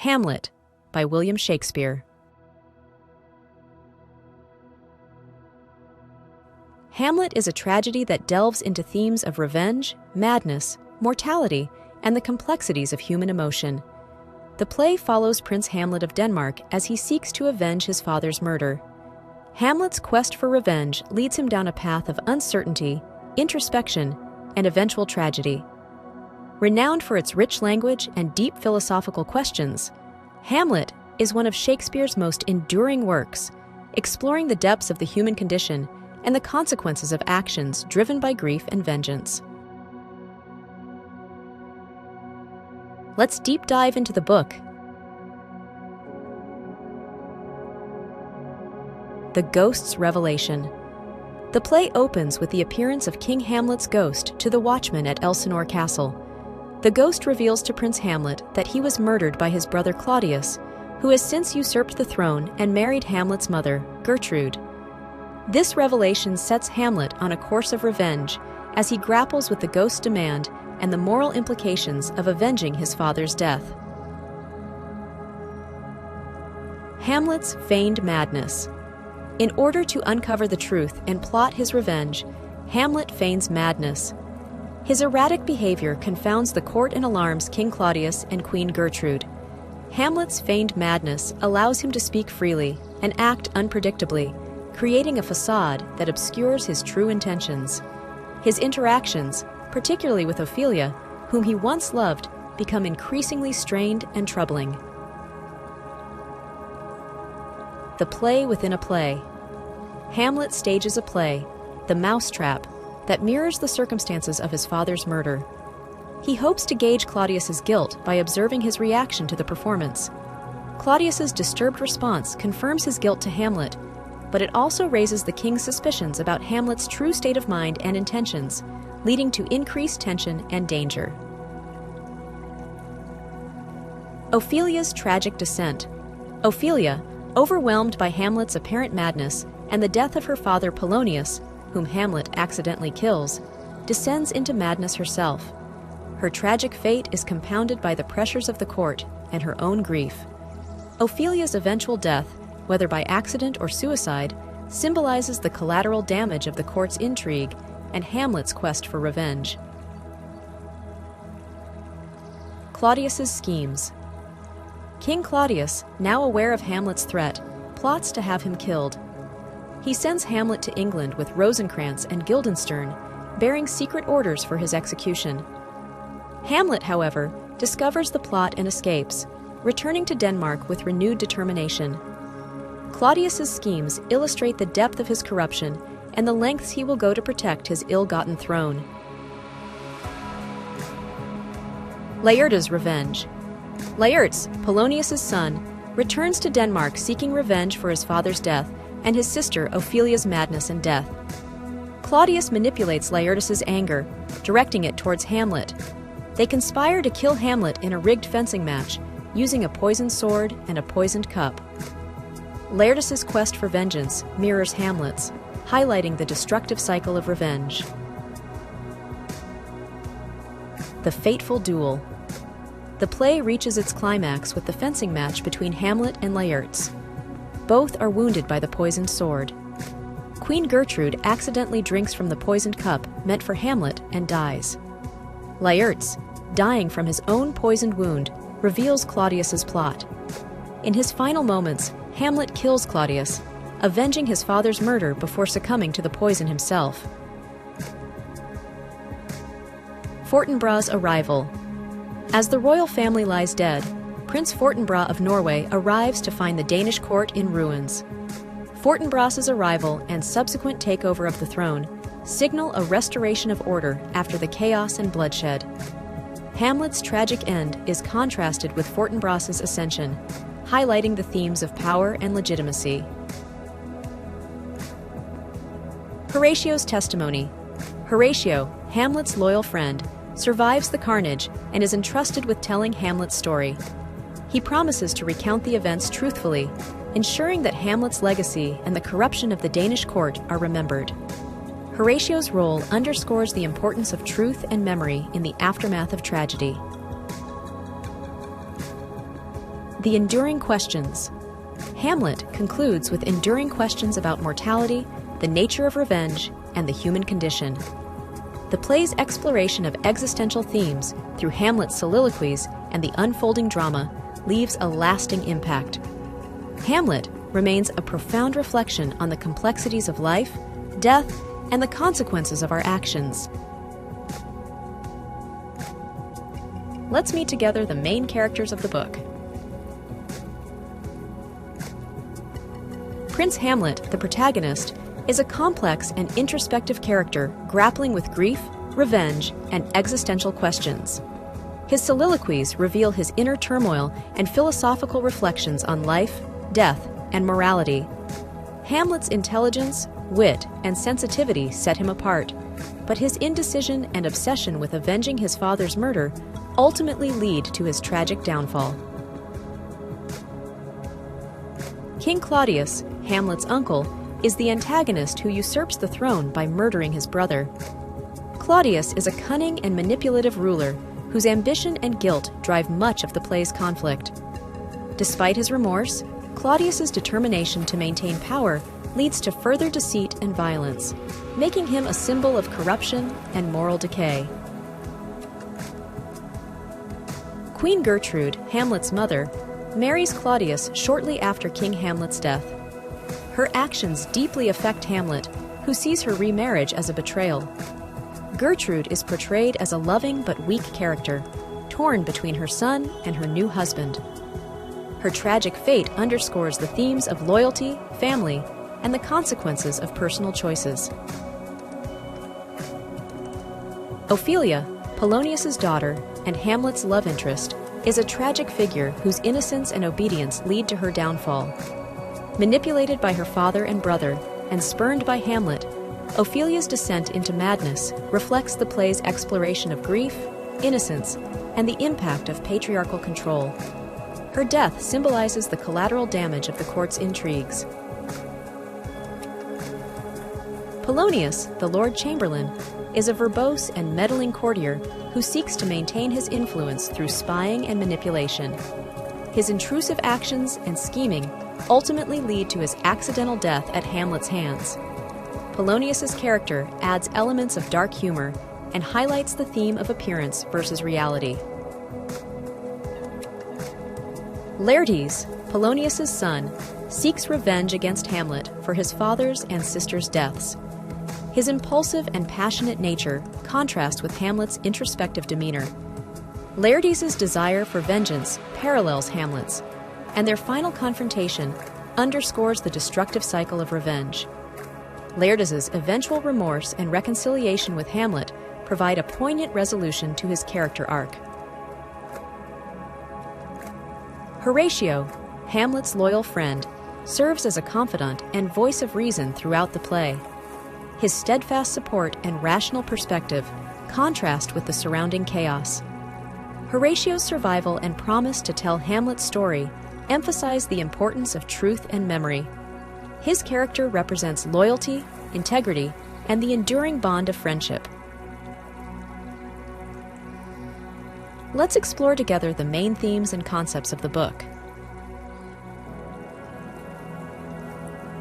Hamlet by William Shakespeare. Hamlet is a tragedy that delves into themes of revenge, madness, mortality, and the complexities of human emotion. The play follows Prince Hamlet of Denmark as he seeks to avenge his father's murder. Hamlet's quest for revenge leads him down a path of uncertainty, introspection, and eventual tragedy. Renowned for its rich language and deep philosophical questions, Hamlet is one of Shakespeare's most enduring works, exploring the depths of the human condition and the consequences of actions driven by grief and vengeance. Let's deep dive into the book. The Ghost's Revelation. The play opens with the appearance of King Hamlet's ghost to the watchmen at Elsinore Castle. The ghost reveals to Prince Hamlet that he was murdered by his brother Claudius, who has since usurped the throne and married Hamlet's mother, Gertrude. This revelation sets Hamlet on a course of revenge as he grapples with the ghost's demand and the moral implications of avenging his father's death. Hamlet's feigned madness. In order to uncover the truth and plot his revenge, Hamlet feigns madness. His erratic behavior confounds the court and alarms King Claudius and Queen Gertrude. Hamlet's feigned madness allows him to speak freely and act unpredictably, creating a facade that obscures his true intentions. His interactions, particularly with Ophelia, whom he once loved, become increasingly strained and troubling. The play within a play. Hamlet stages a play, The Mousetrap, that mirrors the circumstances of his father's murder. He hopes to gauge Claudius's guilt by observing his reaction to the performance. Claudius's disturbed response confirms his guilt to Hamlet, but it also raises the king's suspicions about Hamlet's true state of mind and intentions, leading to increased tension and danger. Ophelia's tragic descent. Ophelia, overwhelmed by Hamlet's apparent madness and the death of her father Polonius, whom Hamlet accidentally kills, descends into madness herself. Her tragic fate is compounded by the pressures of the court and her own grief. Ophelia's eventual death, whether by accident or suicide, symbolizes the collateral damage of the court's intrigue and Hamlet's quest for revenge. Claudius's schemes. King Claudius, now aware of Hamlet's threat, plots to have him killed. He sends Hamlet to England with Rosencrantz and Guildenstern, bearing secret orders for his execution. Hamlet, however, discovers the plot and escapes, returning to Denmark with renewed determination. Claudius's schemes illustrate the depth of his corruption and the lengths he will go to protect his ill-gotten throne. Laertes' revenge. Laertes, Polonius's son, returns to Denmark seeking revenge for his father's death and his sister Ophelia's madness and death. Claudius manipulates Laertes' anger, directing it towards Hamlet. They conspire to kill Hamlet in a rigged fencing match, using a poisoned sword and a poisoned cup. Laertes' quest for vengeance mirrors Hamlet's, highlighting the destructive cycle of revenge. The fateful duel. The play reaches its climax with the fencing match between Hamlet and Laertes. Both are wounded by the poisoned sword. Queen Gertrude accidentally drinks from the poisoned cup meant for Hamlet and dies. Laertes, dying from his own poisoned wound, reveals Claudius's plot. In his final moments, Hamlet kills Claudius, avenging his father's murder before succumbing to the poison himself. Fortinbras's arrival. As the royal family lies dead, Prince Fortinbras of Norway arrives to find the Danish court in ruins. Fortinbras's arrival and subsequent takeover of the throne signal a restoration of order after the chaos and bloodshed. Hamlet's tragic end is contrasted with Fortinbras's ascension, highlighting the themes of power and legitimacy. Horatio's testimony. Horatio, Hamlet's loyal friend, survives the carnage and is entrusted with telling Hamlet's story. He promises to recount the events truthfully, ensuring that Hamlet's legacy and the corruption of the Danish court are remembered. Horatio's role underscores the importance of truth and memory in the aftermath of tragedy. The enduring questions. Hamlet concludes with enduring questions about mortality, the nature of revenge, and the human condition. The play's exploration of existential themes through Hamlet's soliloquies and the unfolding drama leaves a lasting impact. Hamlet remains a profound reflection on the complexities of life, death, and the consequences of our actions. Let's meet together the main characters of the book. Prince Hamlet, the protagonist, is a complex and introspective character grappling with grief, revenge, and existential questions. His soliloquies reveal his inner turmoil and philosophical reflections on life, death, and morality. Hamlet's intelligence, wit, and sensitivity set him apart, but his indecision and obsession with avenging his father's murder ultimately lead to his tragic downfall. King Claudius, Hamlet's uncle, is the antagonist who usurps the throne by murdering his brother. Claudius is a cunning and manipulative ruler whose ambition and guilt drive much of the play's conflict. Despite his remorse, Claudius's determination to maintain power leads to further deceit and violence, making him a symbol of corruption and moral decay. Queen Gertrude, Hamlet's mother, marries Claudius shortly after King Hamlet's death. Her actions deeply affect Hamlet, who sees her remarriage as a betrayal. Gertrude is portrayed as a loving but weak character, torn between her son and her new husband. Her tragic fate underscores the themes of loyalty, family, and the consequences of personal choices. Ophelia, Polonius's daughter and Hamlet's love interest, is a tragic figure whose innocence and obedience lead to her downfall. Manipulated by her father and brother and spurned by Hamlet, Ophelia's descent into madness reflects the play's exploration of grief, innocence, and the impact of patriarchal control. Her death symbolizes the collateral damage of the court's intrigues. Polonius, the Lord Chamberlain, is a verbose and meddling courtier who seeks to maintain his influence through spying and manipulation. His intrusive actions and scheming ultimately lead to his accidental death at Hamlet's hands. Polonius's character adds elements of dark humor and highlights the theme of appearance versus reality. Laertes, Polonius's son, seeks revenge against Hamlet for his father's and sister's deaths. His impulsive and passionate nature contrasts with Hamlet's introspective demeanor. Laertes' desire for vengeance parallels Hamlet's, and their final confrontation underscores the destructive cycle of revenge. Laertes' eventual remorse and reconciliation with Hamlet provide a poignant resolution to his character arc. Horatio, Hamlet's loyal friend, serves as a confidant and voice of reason throughout the play. His steadfast support and rational perspective contrast with the surrounding chaos. Horatio's survival and promise to tell Hamlet's story emphasize the importance of truth and memory. His character represents loyalty, integrity, and the enduring bond of friendship. Let's explore together the main themes and concepts of the book.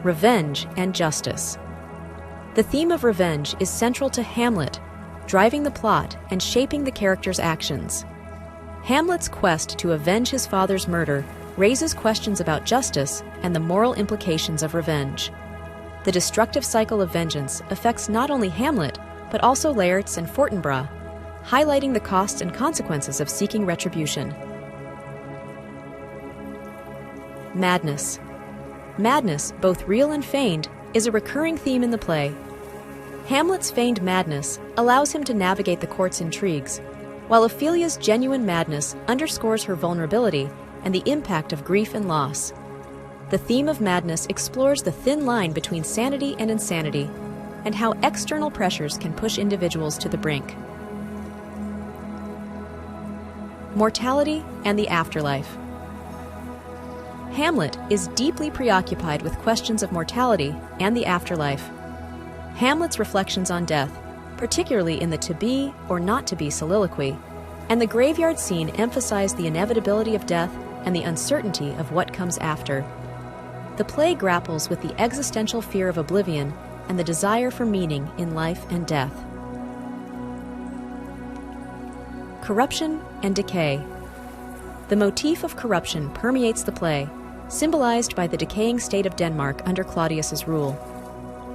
Revenge and justice. The theme of revenge is central to Hamlet, driving the plot and shaping the character's actions. Hamlet's quest to avenge his father's murder raises questions about justice and the moral implications of revenge. The destructive cycle of vengeance affects not only Hamlet, but also Laertes and Fortinbras, highlighting the costs and consequences of seeking retribution. Madness. Madness, both real and feigned, is a recurring theme in the play. Hamlet's feigned madness allows him to navigate the court's intrigues, while Ophelia's genuine madness underscores her vulnerability and the impact of grief and loss. The theme of madness explores the thin line between sanity and insanity, and how external pressures can push individuals to the brink. Mortality and the afterlife. Hamlet is deeply preoccupied with questions of mortality and the afterlife. Hamlet's reflections on death, particularly in the to be or not to be soliloquy, and the graveyard scene emphasize the inevitability of death and the uncertainty of what comes after. The play grapples with the existential fear of oblivion and the desire for meaning in life and death. Corruption and decay. The motif of corruption permeates the play, symbolized by the decaying state of Denmark under Claudius's rule.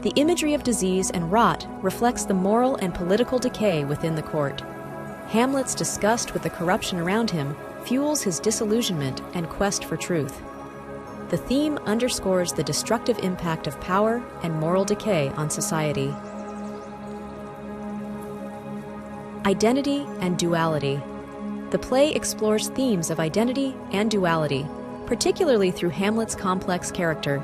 The imagery of disease and rot reflects the moral and political decay within the court. Hamlet's disgust with the corruption around him fuels his disillusionment and quest for truth. The theme underscores the destructive impact of power and moral decay on society. Identity and duality. The play explores themes of identity and duality, particularly through Hamlet's complex character.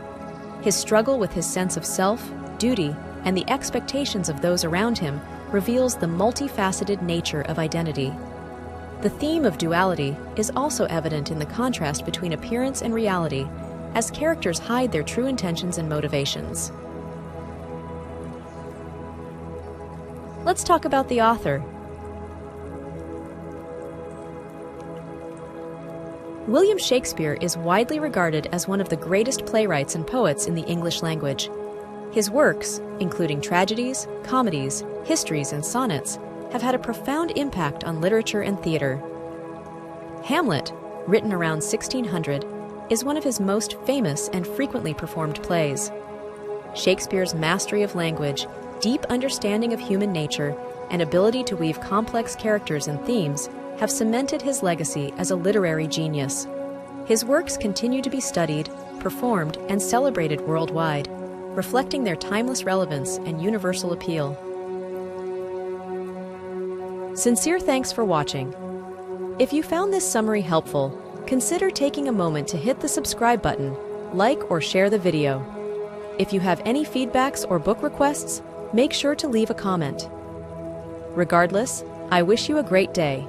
His struggle with his sense of self, duty, and the expectations of those around him reveals the multifaceted nature of identity. The theme of duality is also evident in the contrast between appearance and reality, as characters hide their true intentions and motivations. Let's talk about the author. William Shakespeare is widely regarded as one of the greatest playwrights and poets in the English language. His works, including tragedies, comedies, histories, and sonnets, have had a profound impact on literature and theater. Hamlet, written around 1600, is one of his most famous and frequently performed plays. Shakespeare's mastery of language, deep understanding of human nature, and ability to weave complex characters and themes have cemented his legacy as a literary genius. His works continue to be studied, performed, and celebrated worldwide, reflecting their timeless relevance and universal appeal. Sincere thanks for watching. If you found this summary helpful, consider taking a moment to hit the subscribe button, like or share the video. If you have any feedbacks or book requests, make sure to leave a comment. Regardless, I wish you a great day.